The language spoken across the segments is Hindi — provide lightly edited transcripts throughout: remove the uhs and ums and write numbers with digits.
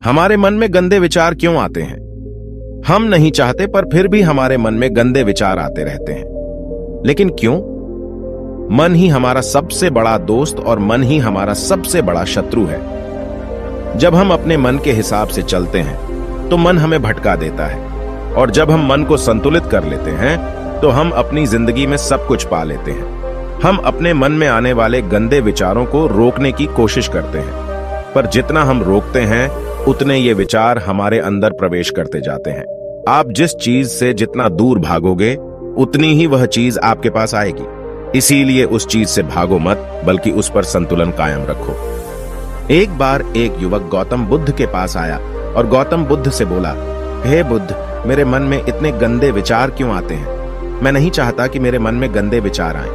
हमारे मन में गंदे विचार क्यों आते हैं? हम नहीं चाहते पर फिर भी हमारे मन में गंदे विचार आते रहते हैं। लेकिन क्यों? मन ही हमारा सबसे बड़ा दोस्त और मन ही हमारा सबसे बड़ा शत्रु है। जब हम अपने मन के हिसाब से चलते हैं तो मन हमें भटका देता है, और जब हम मन को संतुलित कर लेते हैं तो हम अपनी जिंदगी में सब कुछ पा लेते हैं। हम अपने मन में आने वाले गंदे विचारों को रोकने की कोशिश करते हैं, पर जितना हम रोकते हैं उतने ये विचार हमारे अंदर प्रवेश करते जाते हैं। आप जिस चीज से जितना दूर भागोगे उतनी ही वह चीज आपके पास आएगी। इसीलिए उस चीज से भागो मत, बल्कि उस पर संतुलन कायम रखो। एक बार एक युवक गौतम बुद्ध के पास आया और गौतम बुद्ध से बोला, हे बुद्ध, मेरे मन में इतने गंदे विचार क्यों आते हैं? मैं नहीं चाहता कि मेरे मन में गंदे विचार आएं,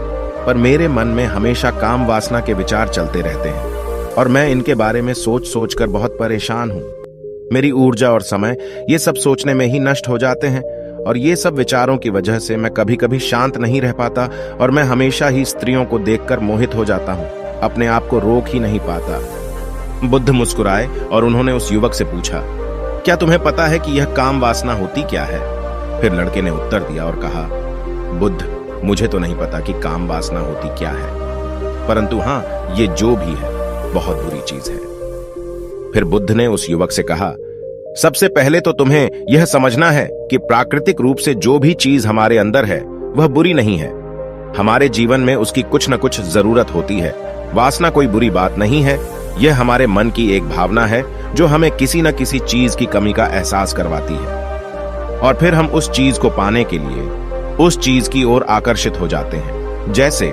पर मेरे मन में हमेशा काम वासना के विचार चलते रहते हैं और मैं इनके बारे में सोच सोच कर बहुत परेशान हूं। मेरी ऊर्जा और समय ये सब सोचने में ही नष्ट हो जाते हैं, और ये सब विचारों की वजह से मैं कभी कभी शांत नहीं रह पाता और मैं हमेशा ही स्त्रियों को देखकर मोहित हो जाता हूं, अपने आप को रोक ही नहीं पाता। बुद्ध मुस्कुराए और उन्होंने उस युवक से पूछा, क्या तुम्हें पता है कि यह काम वासना होती क्या है? फिर लड़के ने उत्तर दिया और कहा, बुद्ध, मुझे तो नहीं पता कि काम वासना होती क्या है, परंतु हां, ये जो भी है बहुत बुरी चीज है। फिर बुद्ध ने उस युवक से कहा, सबसे पहले तो तुम्हें यह समझना है कि प्राकृतिक रूप से जो भी चीज हमारे अंदर है वह बुरी नहीं है। हमारे जीवन में उसकी कुछ न कुछ जरूरत होती है। वासना कोई बुरी बात नहीं है, यह हमारे मन की एक भावना है जो हमें किसी न किसी चीज की कमी का एहसास करवाती है, और फिर हम उस चीज को पाने के लिए उस चीज की ओर आकर्षित हो जाते हैं। जैसे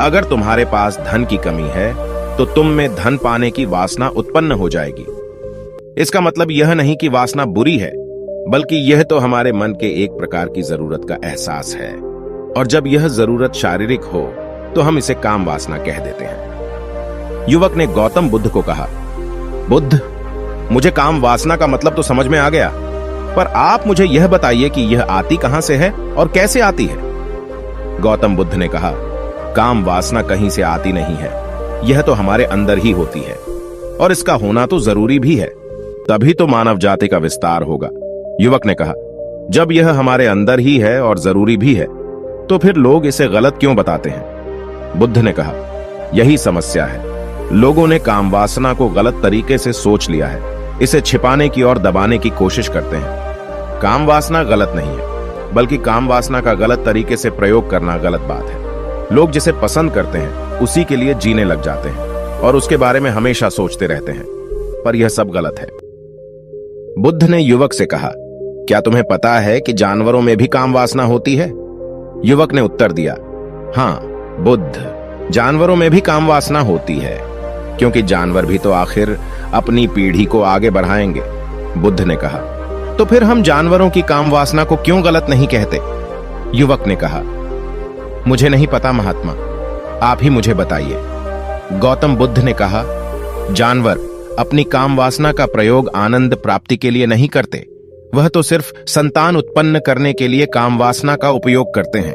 अगर तुम्हारे पास धन की कमी है तो तुम में धन पाने की वासना उत्पन्न हो जाएगी। इसका मतलब यह नहीं कि वासना बुरी है, बल्कि यह तो हमारे मन के एक प्रकार की जरूरत का एहसास है, और जब यह जरूरत शारीरिक हो तो हम इसे काम वासना कह देते हैं। युवक ने गौतम बुद्ध को कहा, बुद्ध, मुझे काम वासना का मतलब तो समझ में आ गया, पर आप मुझे यह बताइए कि यह आती कहां से है और कैसे आती है? गौतम बुद्ध ने कहा, काम वासना कहीं से आती नहीं है, यह तो हमारे अंदर ही होती है, और इसका होना तो जरूरी भी है, तभी तो मानव जाति का विस्तार होगा। युवक ने कहा, जब यह हमारे अंदर ही है और जरूरी भी है तो फिर लोग इसे गलत क्यों बताते हैं? बुद्ध ने कहा, यही समस्या है। लोगों ने काम वासना को गलत तरीके से सोच लिया है, इसे छिपाने की और दबाने की कोशिश करते हैं। काम वासना गलत नहीं है, बल्कि काम वासना का गलत तरीके से प्रयोग करना गलत बात है। लोग जिसे पसंद करते हैं उसी के लिए जीने लग जाते हैं और उसके बारे में हमेशा सोचते रहते हैं, पर यह सब गलत है। बुद्ध ने युवक से कहा, क्या तुम्हें पता है कि जानवरों में भी काम वासना होती है? युवक ने उत्तर दिया, हां बुद्ध, जानवरों में भी काम वासना होती है, क्योंकि जानवर भी तो आखिर अपनी पीढ़ी को आगे बढ़ाएंगे। बुद्ध ने कहा, तो फिर हम जानवरों की काम वासना को क्यों गलत नहीं कहते? युवक ने कहा, मुझे नहीं पता महात्मा, आप ही मुझे बताइए। गौतम बुद्ध ने कहा, जानवर अपनी काम वासना का प्रयोग आनंद प्राप्ति के लिए नहीं करते, वह तो सिर्फ संतान उत्पन्न करने के लिए काम वासना का उपयोग करते हैं।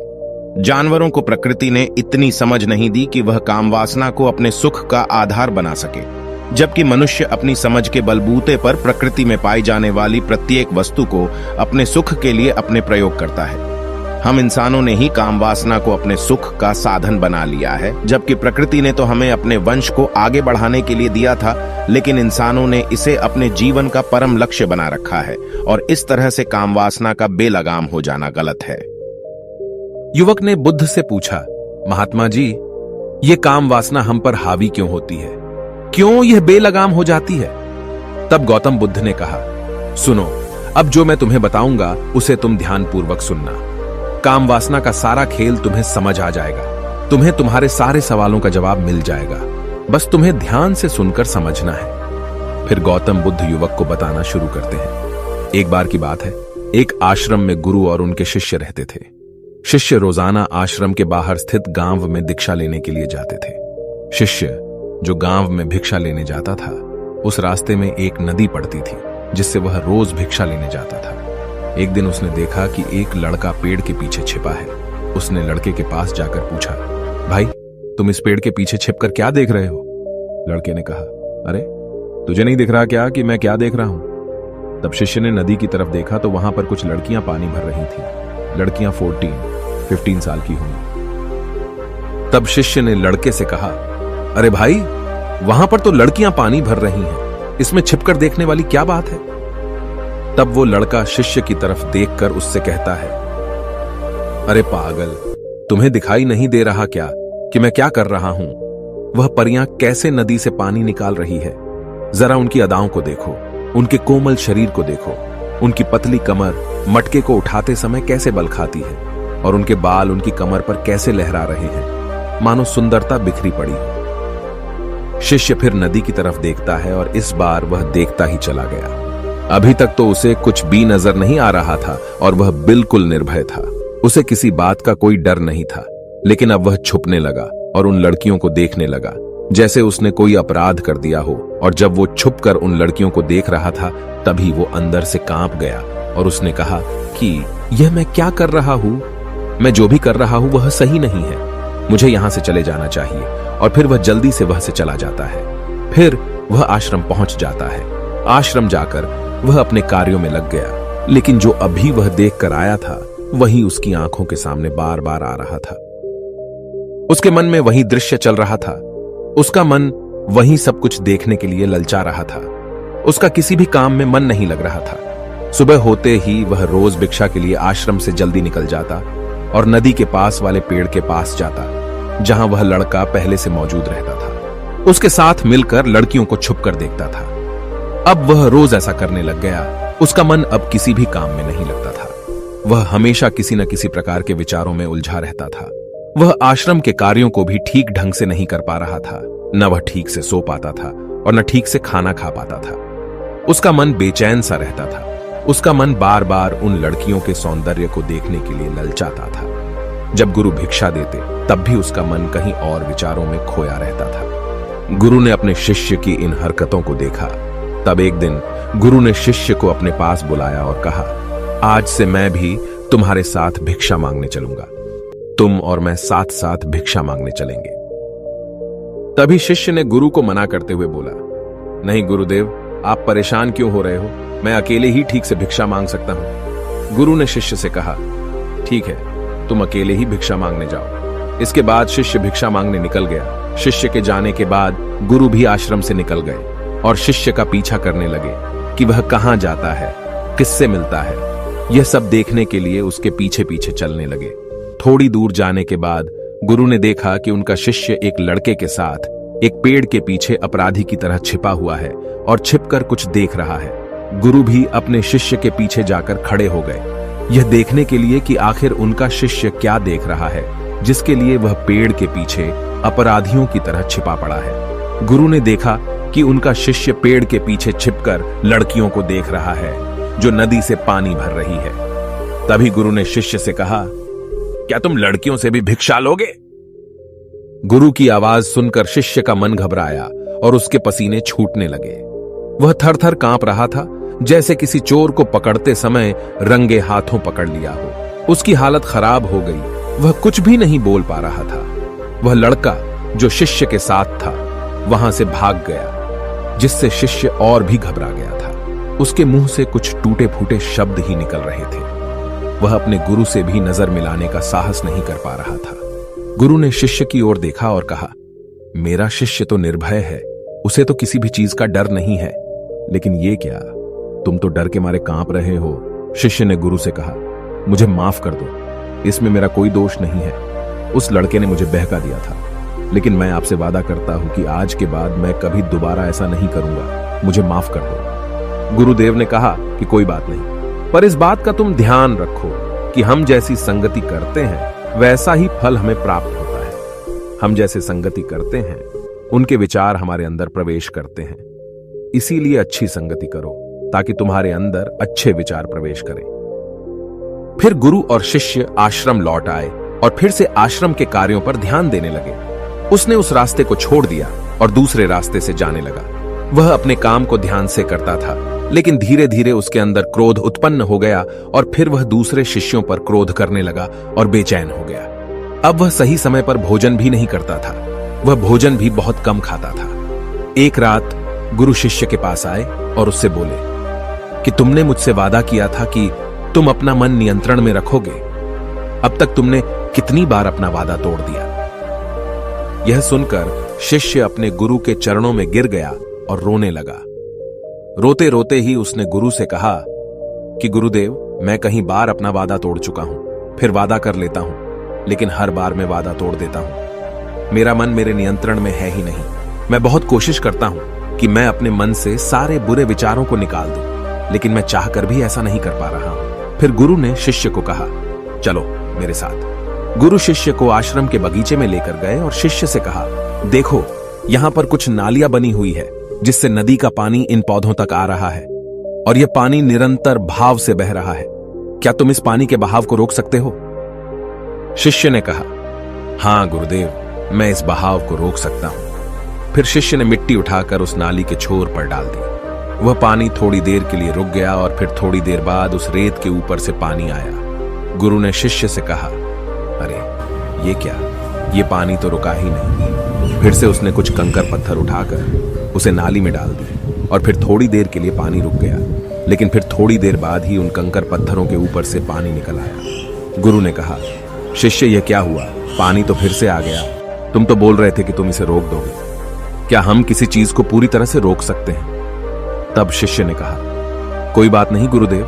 जानवरों को प्रकृति ने इतनी समझ नहीं दी कि वह काम वासना को अपने सुख का आधार बना सके, जबकि मनुष्य अपनी समझ के बलबूते पर प्रकृति में पाई जाने वाली प्रत्येक वस्तु को अपने सुख के लिए अपने प्रयोग करता है। हम इंसानों ने ही काम वासना को अपने सुख का साधन बना लिया है, जबकि प्रकृति ने तो हमें अपने वंश को आगे बढ़ाने के लिए दिया था, लेकिन इंसानों ने इसे अपने जीवन का परम लक्ष्य बना रखा है, और इस तरह से काम वासना का बेलगाम हो जाना गलत है। युवक ने बुद्ध से पूछा, महात्मा जी, ये काम वासना हम पर हावी क्यों होती है? क्यों यह बेलगाम हो जाती है? तब गौतम बुद्ध ने कहा, सुनो, अब जो मैं तुम्हें बताऊंगा उसे तुम ध्यानपूर्वक सुनना। काम वासना का सारा खेल तुम्हें समझ आ जाएगा, तुम्हें तुम्हारे सारे सवालों का जवाब मिल जाएगा, बस तुम्हें ध्यान से सुनकर समझना है। फिर गौतम बुद्ध युवक को बताना शुरू करते हैं। एक बार की बात है, एक आश्रम में गुरु और उनके शिष्य रहते थे। शिष्य रोजाना आश्रम के बाहर स्थित गांव में भिक्षा लेने के लिए जाते थे। शिष्य जो गांव में भिक्षा लेने जाता था, उस रास्ते में एक नदी पड़ती थी जिससे वह रोज भिक्षा लेने जाता था। एक दिन उसने देखा कि एक लड़का पेड़ के पीछे छिपा है। उसने लड़के के पास जाकर पूछा, भाई, तुम इस पेड़ के पीछे छिपकर क्या देख रहे हो? लड़के ने कहा, अरे तुझे नहीं दिख रहा क्या कि मैं क्या देख रहा हूं? तब शिष्य ने नदी की तरफ देखा तो वहां पर कुछ लड़कियां पानी भर रही थी। लड़कियां 15 साल की होंगी। तब शिष्य ने लड़के से कहा, अरे भाई, वहां पर तो लड़कियां पानी भर रही हैं, इसमें छिपकर देखने वाली क्या बात है? तब वो लड़का शिष्य की तरफ देखकर उससे कहता है, अरे पागल, तुम्हें दिखाई नहीं दे रहा क्या कि मैं क्या कर रहा हूं? वह परियां कैसे नदी से पानी निकाल रही है। जरा उनकी अदाओं को देखो, उनके कोमल शरीर को देखो, उनकी पतली कमर मटके को उठाते समय कैसे बल खाती है, और उनके बाल उनकी कमर पर कैसे लहरा रहे हैं, मानो सुंदरता बिखरी पड़ी हो। शिष्य फिर नदी की तरफ देखता है और इस बार वह देखता ही चला गया। अभी तक तो उसे कुछ भी नजर नहीं आ रहा था और वह बिल्कुल निर्भय था। उसे किसी बात का कोई डर नहीं था, लेकिन अब वह छुपने लगा और उन लड़कियों को देखने लगा जैसे उसने कोई अपराध कर दिया हो। और जब वो छुपकर उन लड़कियों को देख रहा था तभी वो अंदर से कांप गया और उसने कहा कि यह मैं क्या कर रहा हूं? मैं जो भी कर रहा हूं वह सही नहीं है, मुझे यहां से चले जाना चाहिए। और फिर वह जल्दी से वह से चला जाता है। फिर वह आश्रम पहुंच जाता है। आश्रम जाकर वह अपने कार्यों में लग गया, लेकिन जो अभी वह देख कर आया था वही उसकी आंखों के सामने बार बार आ रहा था। उसके मन में वही दृश्य चल रहा था। उसका मन वही सब कुछ देखने के लिए ललचा रहा था। उसका किसी भी काम में मन नहीं लग रहा था। सुबह होते ही वह रोज भिक्षा के लिए आश्रम से जल्दी निकल जाता और नदी के पास वाले पेड़ के पास जाता, जहां वह लड़का पहले से मौजूद रहता था। उसके साथ मिलकर लड़कियों को छुपकर देखता था। अब वह रोज ऐसा करने लग गया। उसका मन अब किसी भी काम में नहीं लगता था। वह हमेशा किसी न किसी प्रकार के विचारों में उलझा रहता था। वह आश्रम के कार्यों को भी ठीक ढंग से नहीं कर पा रहा था। न वह ठीक से सो पाता था और न ठीक से खाना खा पाता था। उसका मन बेचैन सा रहता था। उसका मन बार बार उन लड़कियों के सौंदर्य को देखने के लिए ललचाता था। जब गुरु भिक्षा देते तब भी उसका मन कहीं और विचारों में खोया रहता था। गुरु ने अपने शिष्य की इन हरकतों को देखा। तब एक दिन गुरु ने शिष्य को अपने पास बुलाया और कहा, आज से मैं भी तुम्हारे साथ भिक्षा मांगने चलूंगा। तुम और मैं साथ साथ भिक्षा मांगने चलेंगे। तभी शिष्य ने गुरु को मना करते हुए बोला, नहीं गुरुदेव, आप परेशान क्यों हो रहे हो? मैं अकेले ही ठीक से भिक्षा मांग सकता हूं। गुरु ने शिष्य से कहा, ठीक है, तुम अकेले ही भिक्षा मांगने जाओ। इसके बाद शिष्य भिक्षा मांगने निकल गया। शिष्य के जाने के बाद गुरु भी आश्रम से निकल गए और शिष्य का पीछा करने लगे कि वह कहां जाता है, किससे मिलता है। यह सब देखने के लिए उसके पीछे पीछे चलने लगे। थोड़ी दूर जाने के बाद गुरु ने देखा कि उनका शिष्य एक लड़के के साथ एक पेड़ के पीछे अपराधी की तरह छिपा हुआ है और छिपकर कुछ देख रहा है। गुरु भी अपने शिष्य के पीछे जाकर खड़े हो गए, यह देखने के लिए कि आखिर उनका शिष्य क्या देख रहा है, जिसके लिए वह पेड़ के पीछे अपराधियों की तरह छिपा पड़ा है। गुरु ने देखा कि उनका शिष्य पेड़ के पीछे छिपकर लड़कियों को देख रहा है जो नदी से पानी भर रही है। तभी गुरु ने शिष्य से कहा, क्या तुम लड़कियों से भी भिक्षा लोगे? गुरु की आवाज सुनकर शिष्य का मन घबराया और उसके पसीने छूटने लगे। वह थर थर कांप रहा था, जैसे किसी चोर को पकड़ते समय रंगे हाथों पकड़ लिया हो। उसकी हालत खराब हो गई। वह कुछ भी नहीं बोल पा रहा था। वह लड़का जो शिष्य के साथ था वहां से भाग गया, जिससे शिष्य और भी घबरा गया था। उसके मुंह से कुछ टूटे फूटे शब्द ही निकल रहे थे। वह अपने गुरु से भी नजर मिलाने का साहस नहीं कर पा रहा था। गुरु ने शिष्य की ओर देखा और कहा, मेरा शिष्य तो निर्भय है, उसे तो किसी भी चीज का डर नहीं है, लेकिन ये क्या, तुम तो डर के मारे कांप रहे हो। शिष्य ने गुरु से कहा, मुझे माफ कर दो, इसमें मेरा कोई दोष नहीं है। उस लड़के ने मुझे बहका दिया था, लेकिन मैं आपसे वादा करता हूं कि आज के बाद मैं कभी दोबारा ऐसा नहीं करूंगा। मुझे माफ कर दो। गुरुदेव ने कहा कि कोई बात नहीं, पर इस बात का तुम ध्यान रखो कि हम जैसी संगति करते हैं वैसा ही फल हमें प्राप्त होता है। हम जैसे संगति करते हैं उनके विचार हमारे अंदर प्रवेश करते हैं। इसीलिए अच्छी संगति करो ताकि तुम्हारे अंदर अच्छे विचार प्रवेश करें। फिर गुरु और शिष्य आश्रम लौट आए और फिर से आश्रम के कार्यों पर ध्यान देने लगे। उसने उस रास्ते को छोड़ दिया और दूसरे रास्ते से जाने लगा। वह अपने काम को ध्यान से करता था, लेकिन धीरे धीरे उसके अंदर क्रोध उत्पन्न हो गया और फिर वह दूसरे शिष्यों पर क्रोध करने लगा और बेचैन हो गया। अब वह सही समय पर भोजन भी नहीं करता था। वह भोजन भी बहुत कम खाता था। एक रात गुरु शिष्य के पास आए और उससे बोले कि तुमने मुझसे वादा किया था कि तुम अपना मन नियंत्रण में रखोगे। अब तक तुमने कितनी बार अपना वादा तोड़ दिया। यह सुनकर शिष्य अपने गुरु के चरणों में गिर गया और रोने लगा। रोते रोते ही उसने गुरु से कहा कि गुरुदेव, मैं कई बार अपना वादा तोड़ चुका हूं, फिर वादा कर लेता हूं, लेकिन हर बार मैं वादा तोड़ देता हूं। मेरा मन मेरे नियंत्रण में है ही नहीं। मैं बहुत कोशिश करता हूं कि मैं अपने मन से सारे बुरे विचारों को निकाल दूं, लेकिन मैं चाहकर भी ऐसा नहीं कर पा रहा हूं। फिर गुरु ने शिष्य को कहा, चलो मेरे साथ। गुरु शिष्य को आश्रम के बगीचे में लेकर गए और शिष्य से कहा, देखो यहां पर कुछ नालियां बनी हुई है जिससे नदी का पानी इन पौधों तक आ रहा है और यह पानी निरंतर भाव से बह रहा है। क्या तुम इस पानी के बहाव को रोक सकते हो? शिष्य ने कहा, हां गुरुदेव, मैं इस बहाव को रोक सकता हूं। फिर शिष्य ने मिट्टी उठाकर उस नाली के छोर पर डाल दी। वह पानी थोड़ी देर के लिए रुक गया और फिर थोड़ी देर बाद उस रेत के ऊपर से पानी आया। गुरु ने शिष्य से कहा, अरे ये क्या, ये पानी तो रुका ही नहीं। फिर से उसने कुछ कंकर पत्थर उठाकर उसे नाली में डाल दी और फिर थोड़ी देर के लिए पानी रुक गया, लेकिन फिर थोड़ी देर बाद ही उन कंकर पत्थरों के ऊपर से पानी निकल आया। गुरु ने कहा, शिष्य यह क्या हुआ? पानी तो फिर से आ गया। तुम तो बोल रहे थे कि तुम इसे रोक दोगे। क्या हम किसी चीज को पूरी तरह से रोक सकते हैं? तब शिष्य ने कहा, कोई बात नहीं गुरुदेव,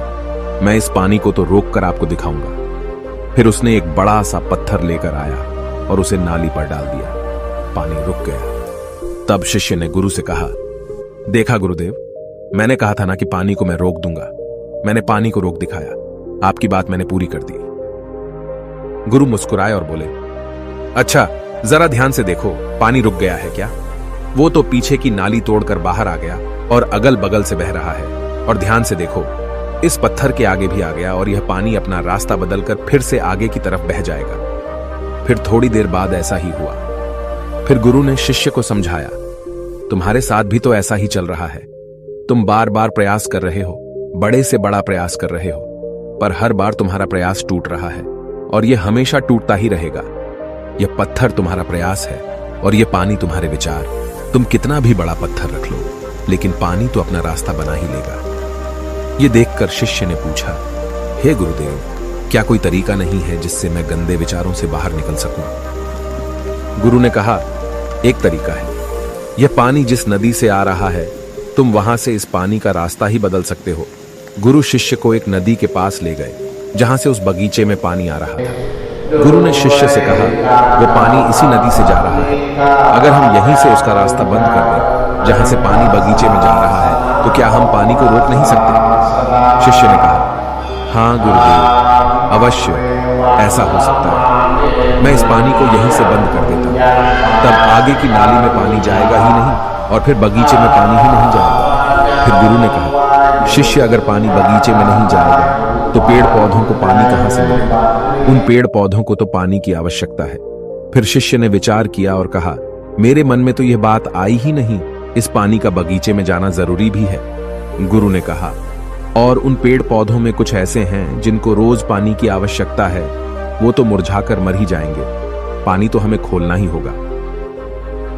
मैं इस पानी को तो रोक कर आपको दिखाऊंगा। फिर उसने एक बड़ा सा पत्थर लेकर आया और उसे नाली पर डाल दिया। पानी रुक गया। तब शिष्य ने गुरु से कहा, देखा गुरुदेव, मैंने कहा था ना कि पानी को मैं रोक दूंगा। मैंने पानी को रोक दिखाया। आपकी बात मैंने पूरी कर दी। गुरु मुस्कुराए और बोले, अच्छा जरा ध्यान से देखो, पानी रुक गया है क्या? वो तो पीछे की नाली तोड़कर बाहर आ गया और अगल बगल से बह रहा है। और ध्यान से देखो, इस पत्थर के आगे भी आ गया और यह पानी अपना रास्ता बदलकर फिर से आगे की तरफ बह जाएगा। फिर थोड़ी देर बाद ऐसा ही हुआ। फिर गुरु ने शिष्य को समझाया, तुम्हारे साथ भी तो ऐसा ही चल रहा है। तुम बार बार प्रयास कर रहे हो, बड़े से बड़ा प्रयास कर रहे हो, पर हर बार तुम्हारा प्रयास टूट रहा है और यह हमेशा टूटता ही रहेगा। यह पत्थर तुम्हारा प्रयास है और यह पानी तुम्हारे विचार। तुम कितना भी बड़ा पत्थर रख लो, लेकिन पानी तो अपना रास्ता बना ही लेगा। यह देखकर शिष्य ने पूछा, हे गुरुदेव, क्या कोई तरीका नहीं है जिससे मैं गंदे विचारों से बाहर निकल सकूं? गुरु ने कहा, एक तरीका है। यह पानी जिस नदी से आ रहा है, तुम वहां से इस पानी का रास्ता ही बदल सकते हो। गुरु शिष्य को एक नदी के पास ले गए जहां से उस बगीचे में पानी आ रहा था। गुरु ने शिष्य से कहा, वो पानी इसी नदी से जा रहा है। अगर हम यहीं से उसका रास्ता बंद कर दें जहां से पानी बगीचे में जा रहा है, तो क्या हम पानी को रोक नहीं सकते? शिष्य ने कहा, हाँ गुरुदेव, अवश्य ऐसा हो सकता है। मैं इस पानी को यहीं से बंद कर देता हूं, तब आगे की नाली में पानी जाएगा ही नहीं और फिर बगीचे में पानी ही नहीं जाएगा। फिर गुरु ने कहा, शिष्य अगर पानी बगीचे में नहीं जाएगा तो पेड़ पौधों को पानी कहां से मिलेगा? उन पेड़ पौधों को तो पानी की आवश्यकता है। फिर शिष्य ने विचार किया और कहा, मेरे मन में तो यह बात आई ही नहीं, इस पानी का बगीचे में जाना जरूरी भी है। गुरु ने कहा, और उन पेड़ पौधों में कुछ ऐसे हैं जिनको रोज पानी की आवश्यकता है, वो तो मुरझाकर मर ही जाएंगे। पानी तो हमें खोलना ही होगा।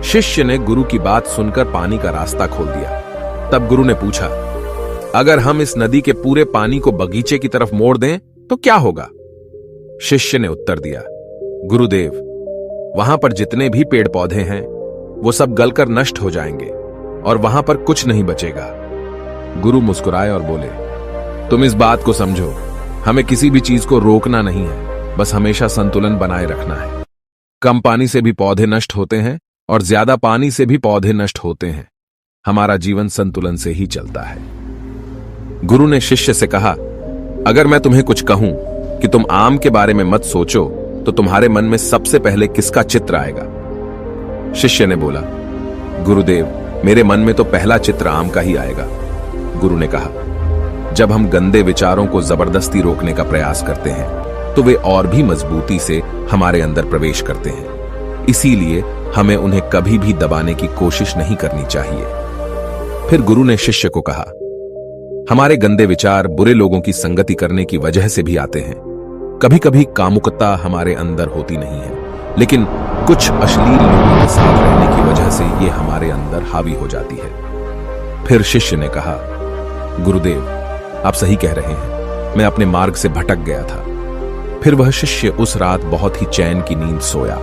शिष्य ने गुरु की बात सुनकर पानी का रास्ता खोल दिया। तब गुरु ने पूछा, अगर हम इस नदी के पूरे पानी को बगीचे की तरफ मोड़ दें तो क्या होगा? शिष्य ने उत्तर दिया, गुरुदेव, वहां पर जितने भी पेड़ पौधे हैं वो सब गलकर नष्ट हो जाएंगे और वहां पर कुछ नहीं बचेगा। गुरु मुस्कुराए और बोले, तुम इस बात को समझो, हमें किसी भी चीज को रोकना नहीं है, बस हमेशा संतुलन बनाए रखना है। कम पानी से भी पौधे नष्ट होते हैं और ज्यादा पानी से भी पौधे नष्ट होते हैं। हमारा जीवन संतुलन से ही चलता है। गुरु ने शिष्य से कहा, अगर मैं तुम्हें कुछ कहूं कि तुम आम के बारे में मत सोचो, तो तुम्हारे मन में सबसे पहले किसका चित्र आएगा? शिष्य ने बोला, गुरुदेव, मेरे मन में तो पहला चित्र आम का ही आएगा। गुरु ने कहा, जब हम गंदे विचारों को जबरदस्ती रोकने का प्रयास करते हैं तो वे और भी मजबूती से हमारे अंदर प्रवेश करते हैं। इसीलिए हमें उन्हें कभी भी दबाने की कोशिश नहीं करनी चाहिए। फिर गुरु ने शिष्य को कहा, हमारे गंदे विचार बुरे लोगों की संगति करने की वजह से भी आते हैं। कभी कभी कामुकता हमारे अंदर होती नहीं है, लेकिन कुछ अश्लील लोगों के साथ रहने की वजह से ये हमारे अंदर हावी हो जाती है। फिर शिष्य ने कहा, गुरुदेव, आप सही कह रहे हैं, मैं अपने मार्ग से भटक गया था। फिर वह शिष्य उस रात बहुत ही चैन की नींद सोया।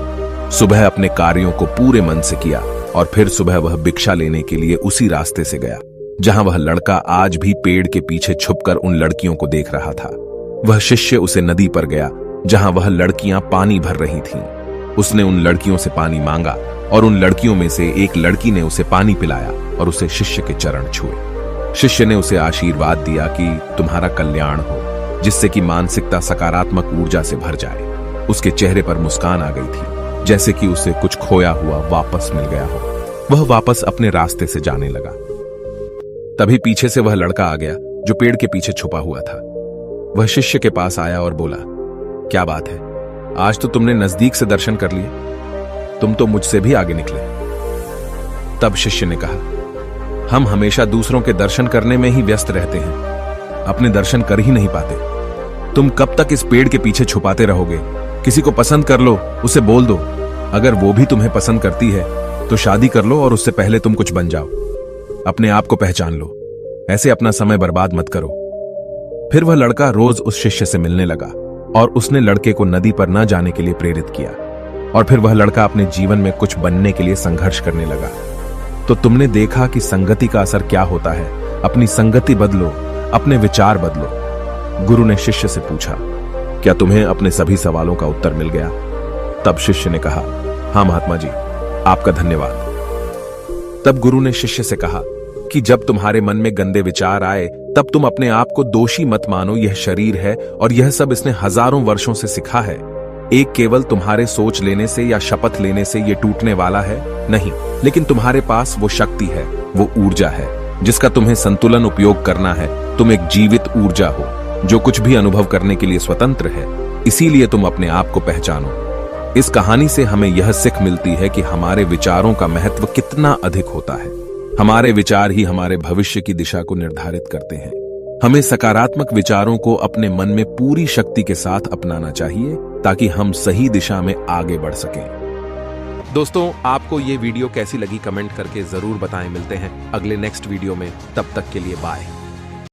सुबह अपने कार्यों को पूरे मन से किया और फिर सुबह वह भिक्षा लेने के लिए उसी रास्ते से गया जहां वह लड़का आज भी पेड़ के पीछे छुपकर उन लड़कियों को देख रहा था। वह शिष्य उसे नदी पर गया जहां वह लड़कियां पानी भर रही थीं। उसने उन लड़कियों से पानी मांगा और उन लड़कियों में से एक लड़की ने उसे पानी पिलाया और उसे शिष्य के चरण छुए। शिष्य ने उसे आशीर्वाद दिया कि तुम्हारा कल्याण हो, जिससे कि मानसिकता सकारात्मक ऊर्जा से भर जाए। उसके चेहरे पर मुस्कान आ गई थी, जैसे कि उसे कुछ खोया हुआ वापस मिल गया हो। वह वापस अपने रास्ते से जाने लगा। तभी पीछे से वह लड़का आ गया जो पेड़ के पीछे छुपा हुआ था। वह शिष्य के पास आया और बोला, क्या बात है, आज तो तुमने नजदीक से दर्शन कर लिए, तुम तो मुझसे भी आगे निकले। तब शिष्य ने कहा, हम हमेशा दूसरों के दर्शन करने में ही व्यस्त रहते हैं, अपने दर्शन कर ही नहीं पाते। तुम कब तक इस पेड़ के पीछे छुपाते रहोगे? किसी को पसंद कर लो, उसे बोल दो। अगर वो भी तुम्हें पसंद करती है तो शादी कर लो और उससे पहले तुम कुछ बन जाओ। अपने आप को पहचान लो, ऐसे अपना समय बर्बाद मत करो। फिर वह लड़का रोज उस शिष्य से मिलने लगा और उसने लड़के को नदी पर न जाने के लिए प्रेरित किया। और फिर वह लड़का अपने जीवन में कुछ बनने के लिए संघर्ष करने लगा। तो तुमने देखा कि संगति का असर क्या होता है। अपनी संगति बदलो, अपने विचार बदलो। गुरु ने शिष्य से पूछा, क्या तुम्हें अपने सभी सवालों का उत्तर मिल गया? तब शिष्य ने कहा, हाँ महात्मा जी, आपका धन्यवाद। तब गुरु ने शिष्य से कहा कि जब तुम्हारे मन में गंदे विचार आए तब तुम अपने आप को दोषी मत मानो। यह शरीर है और यह सब इसने हजारों वर्षों से सीखा है। एक केवल तुम्हारे सोच लेने से या शपथ लेने से यह टूटने वाला है नहीं, लेकिन तुम्हारे पास वो शक्ति है, वो ऊर्जा है जिसका तुम्हें संतुलन उपयोग करना है। तुम एक जीवित ऊर्जा हो जो कुछ भी अनुभव करने के लिए स्वतंत्र है। इसीलिए तुम अपने आप को पहचानो। इस कहानी से हमें यह सीख मिलती है कि हमारे विचारों का महत्व कितना अधिक होता है। हमारे विचार ही हमारे भविष्य की दिशा को निर्धारित करते हैं। हमें सकारात्मक विचारों को अपने मन में पूरी शक्ति के साथ अपनाना चाहिए ताकि हम सही दिशा में आगे बढ़ सकें। दोस्तों, आपको ये वीडियो कैसी लगी कमेंट करके जरूर बताएं। मिलते हैं अगले नेक्स्ट वीडियो में, तब तक के लिए बाय।